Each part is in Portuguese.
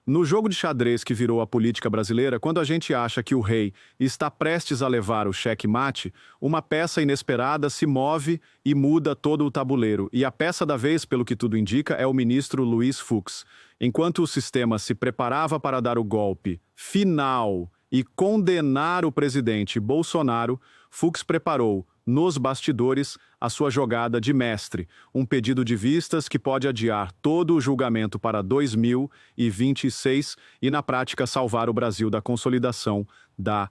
No jogo de xadrez que virou a política brasileira, quando a gente acha que o rei está prestes a levar o xeque-mate, uma peça inesperada se move e muda todo o tabuleiro. E a peça da vez, pelo que tudo indica, é o ministro Luiz Fux. Enquanto o sistema se preparava para dar o golpe final e condenar o presidente Bolsonaro, Fux preparou, nos bastidores, a sua jogada de mestre, um pedido de vistas que pode adiar todo o julgamento para 2026 e, na prática, salvar o Brasil da consolidação da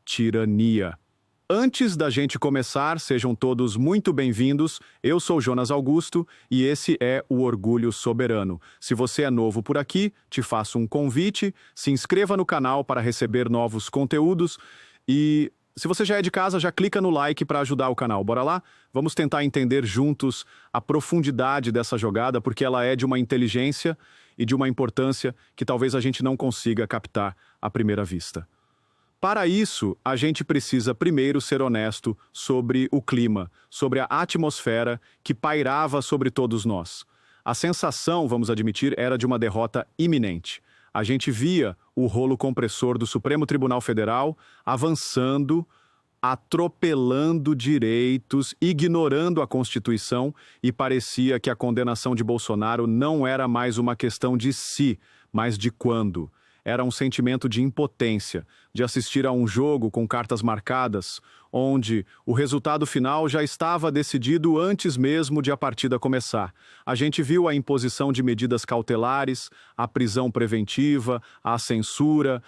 tirania. Antes da gente começar, sejam todos muito bem-vindos. Eu sou Jonas Augusto e esse é o Orgulho Soberano. Se você é novo por aqui, te faço um convite, se inscreva no canal para receber novos conteúdos e se você já é de casa, já clica no like para ajudar o canal. Bora lá? Vamos tentar entender juntos a profundidade dessa jogada, porque ela é de uma inteligência e de uma importância que talvez a gente não consiga captar à primeira vista. Para isso, a gente precisa primeiro ser honesto sobre o clima, sobre a atmosfera que pairava sobre todos nós. A sensação, vamos admitir, era de uma derrota iminente. A gente via o rolo compressor do Supremo Tribunal Federal avançando, atropelando direitos, ignorando a Constituição e parecia que a condenação de Bolsonaro não era mais uma questão de se, mas de quando. Era um sentimento de impotência, de assistir a um jogo com cartas marcadas, onde o resultado final já estava decidido antes mesmo de a partida começar. A gente viu a imposição de medidas cautelares, a prisão preventiva, a censura,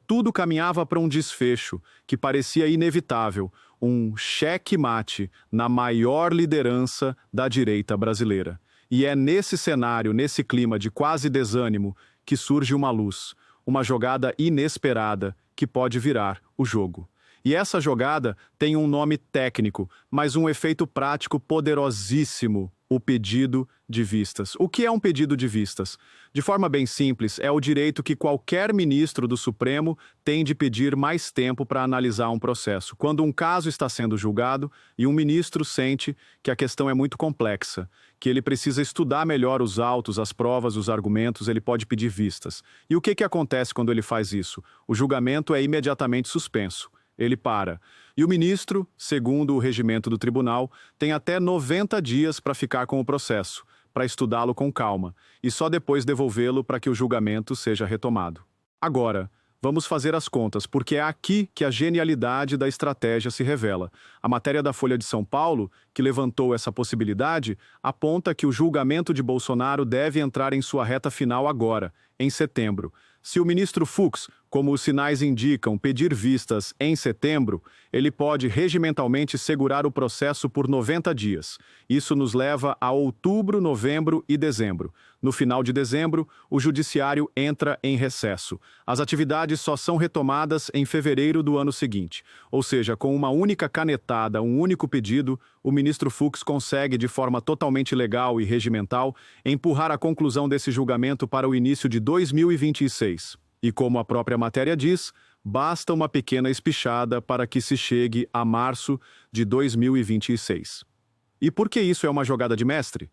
tudo caminhava para um desfecho que parecia inevitável, um xeque-mate na maior liderança da direita brasileira. E é nesse cenário, nesse clima de quase desânimo, que surge uma luz. Uma jogada inesperada que pode virar o jogo. E essa jogada tem um nome técnico, mas um efeito prático poderosíssimo, o pedido de vistas. O que é um pedido de vistas? De forma bem simples, é o direito que qualquer ministro do Supremo tem de pedir mais tempo para analisar um processo. Quando um caso está sendo julgado e um ministro sente que a questão é muito complexa, que ele precisa estudar melhor os autos, as provas, os argumentos, ele pode pedir vistas. E o que acontece quando ele faz isso? O julgamento é imediatamente suspenso. Ele para. E o ministro, segundo o regimento do tribunal, tem até 90 dias para ficar com o processo, para estudá-lo com calma, e só depois devolvê-lo para que o julgamento seja retomado. Agora, vamos fazer as contas, porque é aqui que a genialidade da estratégia se revela. A matéria da Folha de São Paulo, que levantou essa possibilidade, aponta que o julgamento de Bolsonaro deve entrar em sua reta final agora, em setembro. Se o ministro Fux, como os sinais indicam, pedir vistas em setembro, ele pode regimentalmente segurar o processo por 90 dias. Isso nos leva a outubro, novembro e dezembro. No final de dezembro, o judiciário entra em recesso. As atividades só são retomadas em fevereiro do ano seguinte. Ou seja, com uma única canetada, um único pedido, o ministro Fux consegue, de forma totalmente legal e regimental, empurrar a conclusão desse julgamento para o início de 2026. E como a própria matéria diz, basta uma pequena espichada para que se chegue a março de 2026. E por que isso é uma jogada de mestre?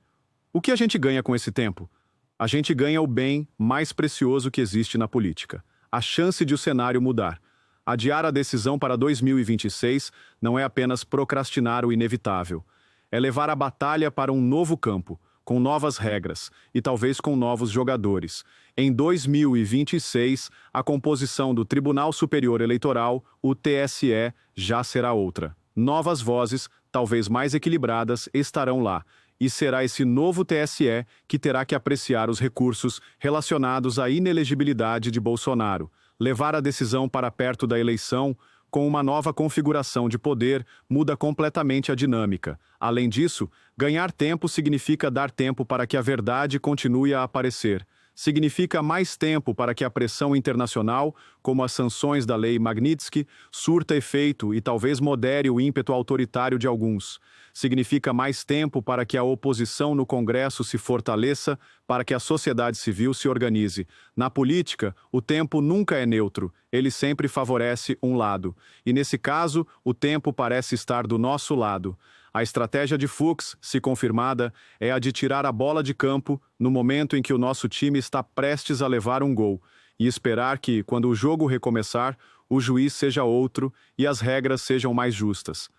O que a gente ganha com esse tempo? A gente ganha o bem mais precioso que existe na política, a chance de o cenário mudar. Adiar a decisão para 2026 não é apenas procrastinar o inevitável. É levar a batalha para um novo campo, com novas regras e talvez com novos jogadores. Em 2026, a composição do Tribunal Superior Eleitoral, o TSE, já será outra. Novas vozes, talvez mais equilibradas, estarão lá. E será esse novo TSE que terá que apreciar os recursos relacionados à inelegibilidade de Bolsonaro. Levar a decisão para perto da eleição, com uma nova configuração de poder, muda completamente a dinâmica. Além disso, ganhar tempo significa dar tempo para que a verdade continue a aparecer. Significa mais tempo para que a pressão internacional, como as sanções da Lei Magnitsky, surta efeito e talvez modere o ímpeto autoritário de alguns. Significa mais tempo para que a oposição no Congresso se fortaleça, para que a sociedade civil se organize. Na política, o tempo nunca é neutro, ele sempre favorece um lado. E nesse caso, o tempo parece estar do nosso lado. A estratégia de Fux, se confirmada, é a de tirar a bola de campo no momento em que o nosso time está prestes a levar um gol e esperar que, quando o jogo recomeçar, o juiz seja outro e as regras sejam mais justas.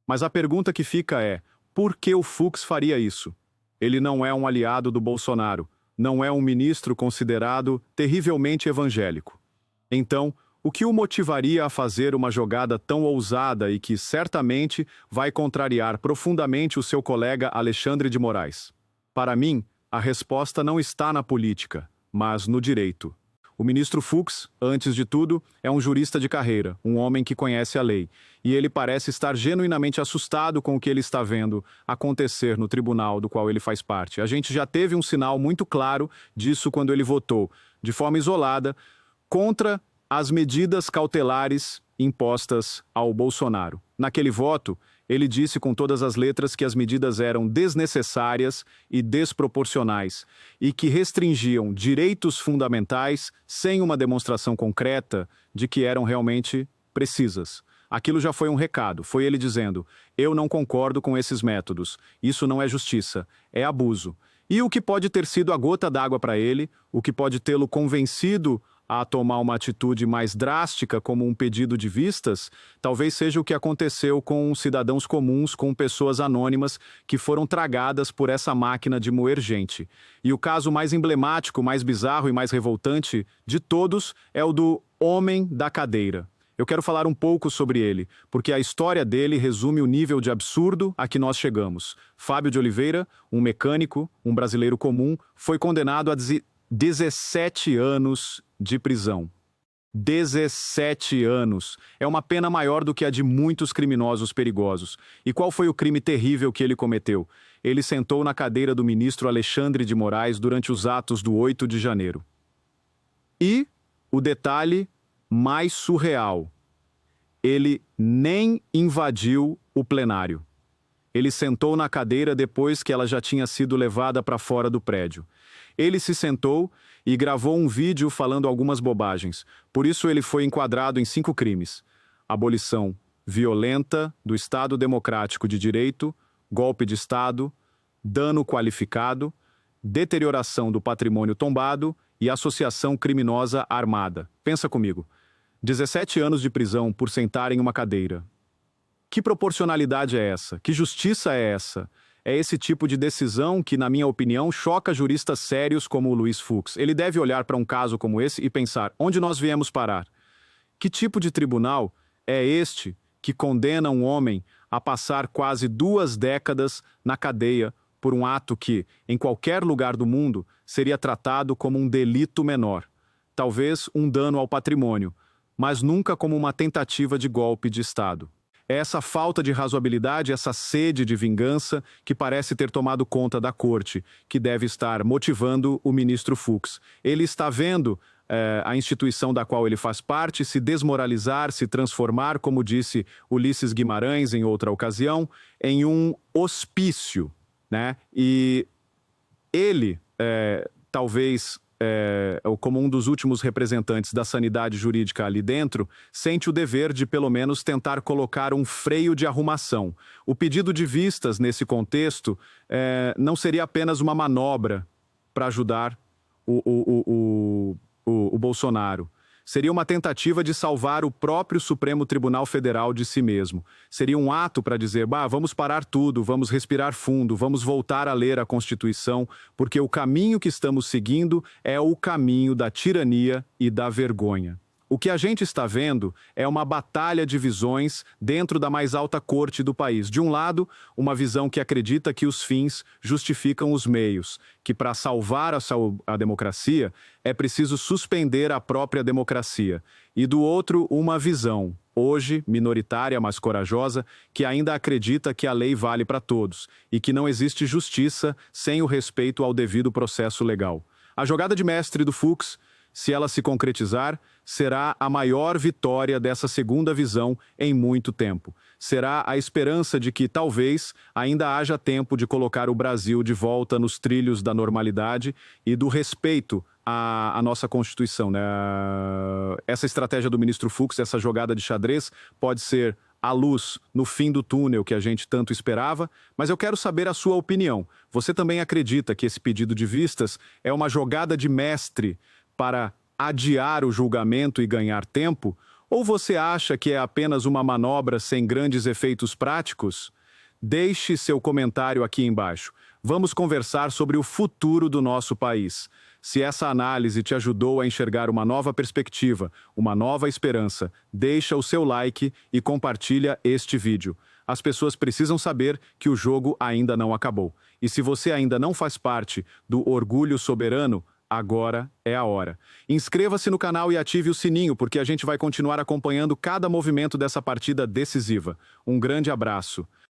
Mas a pergunta que fica é: por que o Fux faria isso? Ele não é um aliado do Bolsonaro, não é um ministro considerado terrivelmente evangélico. Então, o que o motivaria a fazer uma jogada tão ousada e que certamente vai contrariar profundamente o seu colega Alexandre de Moraes? Para mim, a resposta não está na política, mas no direito. O ministro Fux, antes de tudo, é um jurista de carreira, um homem que conhece a lei, e ele parece estar genuinamente assustado com o que ele está vendo acontecer no tribunal do qual ele faz parte. A gente já teve um sinal muito claro disso quando ele votou, de forma isolada, contra as medidas cautelares impostas ao Bolsonaro. Naquele voto, ele disse com todas as letras que as medidas eram desnecessárias e desproporcionais e que restringiam direitos fundamentais sem uma demonstração concreta de que eram realmente precisas. Aquilo já foi um recado, foi ele dizendo: eu não concordo com esses métodos, isso não é justiça, é abuso. E o que pode ter sido a gota d'água para ele, o que pode tê-lo convencido a tomar uma atitude mais drástica, como um pedido de vistas, talvez seja o que aconteceu com cidadãos comuns, com pessoas anônimas que foram tragadas por essa máquina de moer gente. E o caso mais emblemático, mais bizarro e mais revoltante de todos é o do homem da cadeira. Eu quero falar um pouco sobre ele, porque a história dele resume o nível de absurdo a que nós chegamos. Fábio de Oliveira, um mecânico, um brasileiro comum, foi condenado a 17 anos de prisão. 17 anos. É uma pena maior do que a de muitos criminosos perigosos. E qual foi o crime terrível que ele cometeu? Ele sentou na cadeira do ministro Alexandre de Moraes durante os atos do 8 de janeiro. E o detalhe mais surreal: ele nem invadiu o plenário. Ele sentou na cadeira depois que ela já tinha sido levada para fora do prédio. Ele se sentou e gravou um vídeo falando algumas bobagens. Por isso ele foi enquadrado em 5 crimes: abolição violenta do Estado Democrático de Direito, golpe de Estado, dano qualificado, deterioração do patrimônio tombado e associação criminosa armada. Pensa comigo. 17 anos de prisão por sentar em uma cadeira. Que proporcionalidade é essa? Que justiça é essa? É esse tipo de decisão que, na minha opinião, choca juristas sérios como o Luiz Fux. Ele deve olhar para um caso como esse e pensar: onde nós viemos parar? Que tipo de tribunal é este que condena um homem a passar quase 2 décadas na cadeia por um ato que, em qualquer lugar do mundo, seria tratado como um delito menor? Talvez um dano ao patrimônio, mas nunca como uma tentativa de golpe de Estado. É essa falta de razoabilidade, essa sede de vingança que parece ter tomado conta da corte, que deve estar motivando o ministro Fux. Ele está vendo a instituição da qual ele faz parte se desmoralizar, se transformar, como disse Ulisses Guimarães em outra ocasião, em um hospício, né? E ele, talvez, como um dos últimos representantes da sanidade jurídica ali dentro, sente o dever de, pelo menos, tentar colocar um freio de arrumação. O pedido de vistas, nesse contexto, não seria apenas uma manobra para ajudar o Bolsonaro. Seria uma tentativa de salvar o próprio Supremo Tribunal Federal de si mesmo. Seria um ato para dizer: vamos parar tudo, vamos respirar fundo, vamos voltar a ler a Constituição, porque o caminho que estamos seguindo é o caminho da tirania e da vergonha. O que a gente está vendo é uma batalha de visões dentro da mais alta corte do país. De um lado, uma visão que acredita que os fins justificam os meios, que para salvar a democracia é preciso suspender a própria democracia. E do outro, uma visão, hoje minoritária, mas corajosa, que ainda acredita que a lei vale para todos e que não existe justiça sem o respeito ao devido processo legal. A jogada de mestre do Fux, se ela se concretizar, será a maior vitória dessa segunda visão em muito tempo. Será a esperança de que, talvez, ainda haja tempo de colocar o Brasil de volta nos trilhos da normalidade e do respeito à nossa Constituição, né? Essa estratégia do ministro Fux, essa jogada de xadrez, pode ser a luz no fim do túnel que a gente tanto esperava, mas eu quero saber a sua opinião. Você também acredita que esse pedido de vistas é uma jogada de mestre para adiar o julgamento e ganhar tempo? Ou você acha que é apenas uma manobra sem grandes efeitos práticos? Deixe seu comentário aqui embaixo. Vamos conversar sobre o futuro do nosso país. Se essa análise te ajudou a enxergar uma nova perspectiva, uma nova esperança, deixa o seu like e compartilha este vídeo. As pessoas precisam saber que o jogo ainda não acabou. E se você ainda não faz parte do Orgulho Soberano, agora é a hora. Inscreva-se no canal e ative o sininho, porque a gente vai continuar acompanhando cada movimento dessa partida decisiva. Um grande abraço.